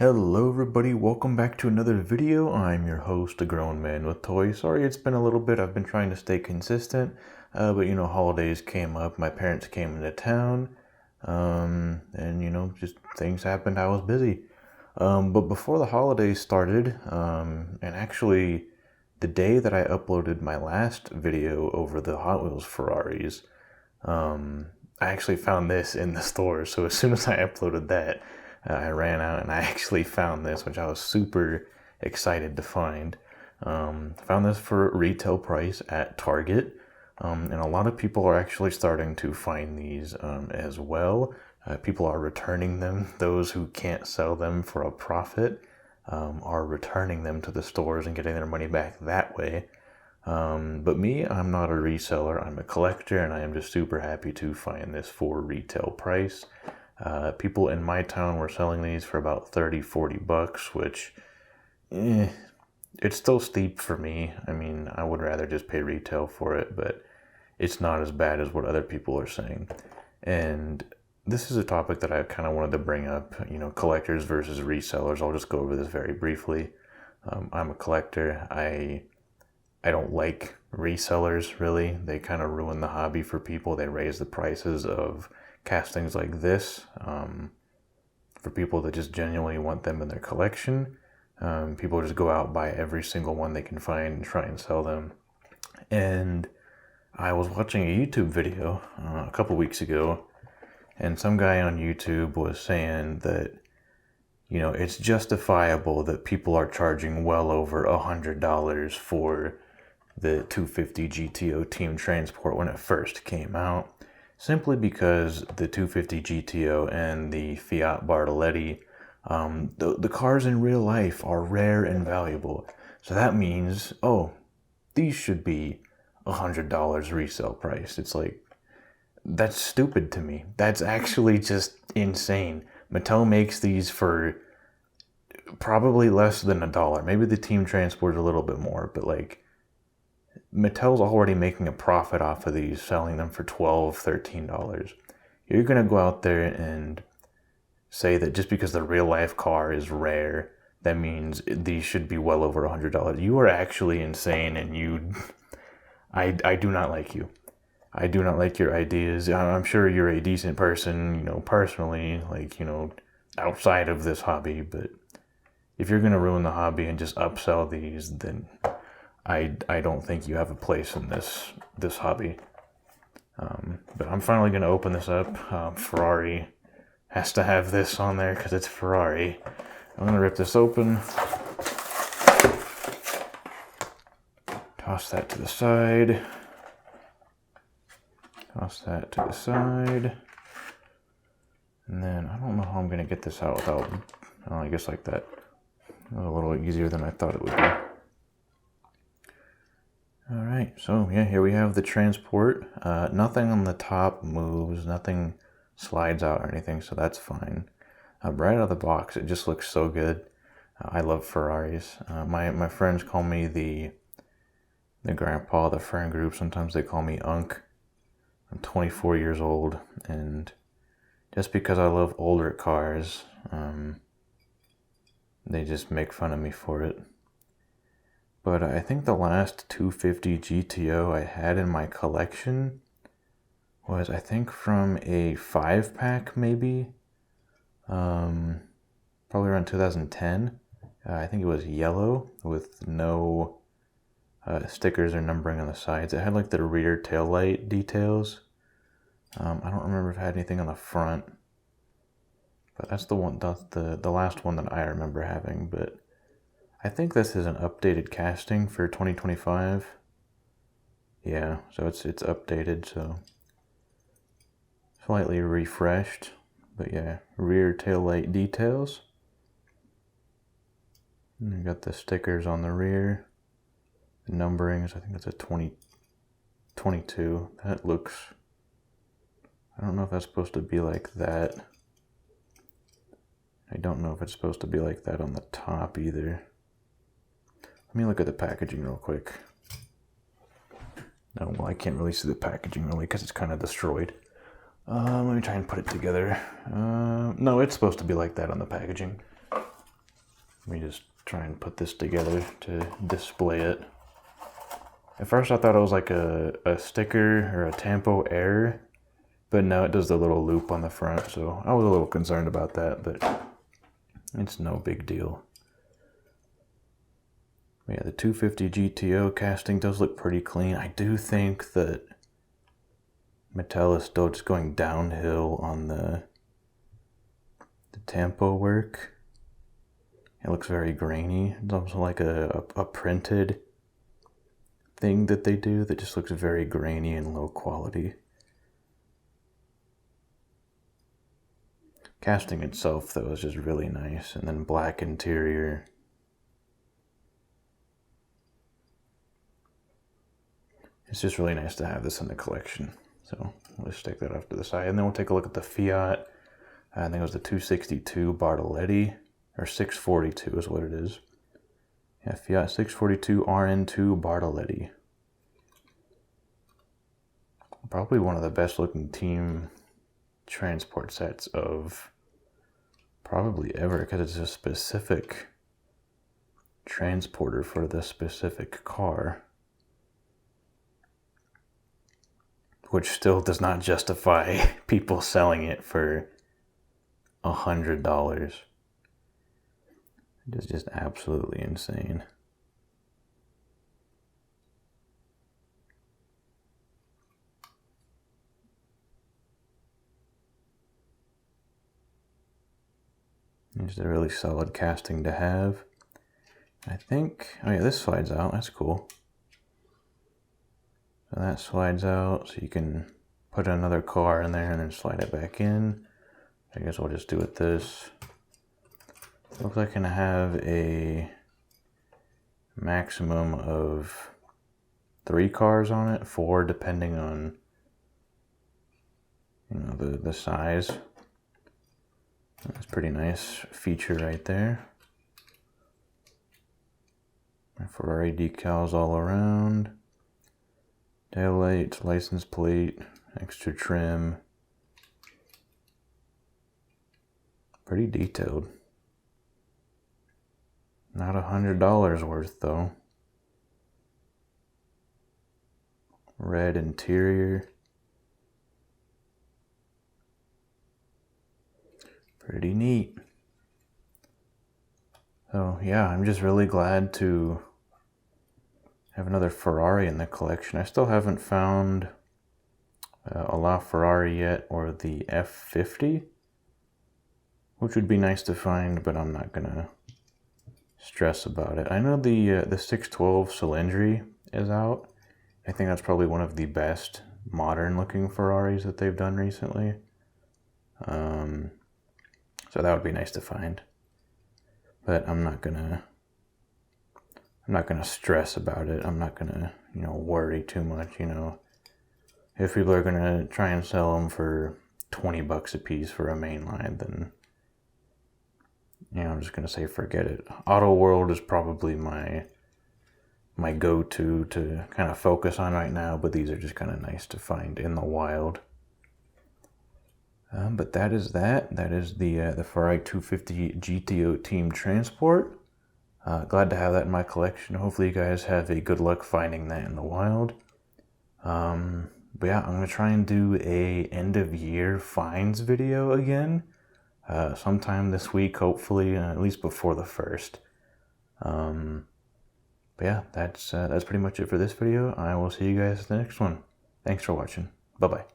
Hello everybody, welcome back to another video. I'm your host, A Grown Man with Toys. Sorry it's been a little bit, I've been trying to stay consistent, but holidays came up, my parents came into town, and just things happened, I was busy. But before the holidays started, and actually the day that I uploaded my last video over the Hot Wheels Ferraris, I actually found this in the store, so as soon as I uploaded that, I ran out and I actually found this, which I was super excited to find. Found this for retail price at Target, and a lot of people are actually starting to find these as well. People are returning them. Those who can't sell them for a profit are returning them to the stores and getting their money back that way. But me, I'm not a reseller, I'm a collector, and I am just super happy to find this for retail price. People in my town were selling these for about $30-40, which, it's still steep for me. I mean, I would rather just pay retail for it, but it's not as bad as what other people are saying. And this is a topic that I kind of wanted to bring up, collectors versus resellers. I'll just go over this very briefly. I'm a collector. I don't like resellers, really. They kind of ruin the hobby for people. They raise the prices of castings like this for people that just genuinely want them in their collection. People just go out, buy every single one they can find and try and sell them. And I was watching a YouTube video a couple weeks ago, and some guy on YouTube was saying that it's justifiable that people are charging well over $100 for the 250 GTO Team Transport when it first came out, simply because the 250 GTO and the Fiat Bartoletti, the cars in real life are rare and valuable. So that means, these should be $100 resale price. It's like, that's stupid to me. That's actually just insane. Mattel makes these for probably less than $1. Maybe the Team Transport a little bit more, but Mattel's already making a profit off of these, selling them for $12, $13. You're going to go out there and say that just because the real life car is rare, that means these should be well over $100. You are actually insane, and I do not like you. I do not like your ideas. I'm sure you're a decent person, personally, outside of this hobby, but if you're going to ruin the hobby and just upsell these, then I don't think you have a place in this hobby. But I'm finally going to open this up. Ferrari has to have this on there because it's Ferrari. I'm going to rip this open. Toss that to the side. Toss that to the side. And then I don't know how I'm going to get this out without, I guess like that. A little easier than I thought it would be. Alright, so yeah, here we have the transport. Nothing on the top moves, nothing slides out or anything, so that's fine. Right out of the box, it just looks so good. I love Ferraris. My friends call me the grandpa of the friend group. Sometimes they call me Unc. I'm 24 years old, and just because I love older cars, they just make fun of me for it. But I think the last 250 GTO I had in my collection was, I think, from a 5-pack maybe, probably around 2010. I think it was yellow with no stickers or numbering on the sides. It had the rear tail light details. I don't remember if it had anything on the front, but that's the one. That's the last one that I remember having. But I think this is an updated casting for 2025. Yeah, so it's updated, so slightly refreshed. But yeah, rear tail light details. And you got the stickers on the rear. The numberings, I think that's a 2022. That looks, I don't know if that's supposed to be like that. I don't know if it's supposed to be like that on the top either. Let me look at the packaging real quick. No, well, I can't really see the packaging really because it's kind of destroyed. Let me try and put it together. No, it's supposed to be like that on the packaging. Let me just try and put this together to display it. At first I thought it was like a sticker or a tampo error, but no, it does the little loop on the front, so I was a little concerned about that, but it's no big deal. Yeah, the 250 GTO casting does look pretty clean. I do think that Mattel is still just going downhill on the tampo work. It looks very grainy. It's almost like a printed thing that they do that just looks very grainy and low quality. Casting itself, though, is just really nice. And then black interior. It's just really nice to have this in the collection. So we'll just take that off to the side. And then we'll take a look at the Fiat. I think it was the 262 Bartoletti, or 642 is what it is. Yeah, Fiat 642 RN2 Bartoletti. Probably one of the best looking team transport sets of probably ever, because it's a specific transporter for the specific car, which still does not justify people selling it for $100. It is just absolutely insane. Just a really solid casting to have. I think, oh yeah, this slides out, that's cool. So that slides out, so you can put another car in there and then slide it back in. I guess we'll just do it this. Looks like I can have a maximum of 3 cars on it, 4 depending on, you know, the size. That's a pretty nice feature right there. Ferrari decals all around. Taillights, license plate, extra trim. Pretty detailed. Not $100 worth though. Red interior. Pretty neat. So yeah, I'm just really glad to have another Ferrari in the collection. I still haven't found a LaFerrari yet, or the F50, which would be nice to find, but I'm not gonna stress about it. I know the 612 Cylindri is out. I think that's probably one of the best modern looking Ferraris that they've done recently. So that would be nice to find. But I'm not gonna stress about it. I'm not gonna, you know, worry too much, you know. If people are gonna try and sell them for $20 a piece for a mainline, then, you know, I'm just gonna say forget it. Auto World is probably my go-to to kind of focus on right now, but these are just kind of nice to find in the wild. But that is that. That is the Ferrari 250 GTO Team Transport. Glad to have that in my collection. Hopefully you guys have a good luck finding that in the wild. But yeah, I'm going to try and do a end of year finds video again. Sometime this week, hopefully, at least before the 1st. But yeah, that's pretty much it for this video. I will see you guys in the next one. Thanks for watching. Bye-bye.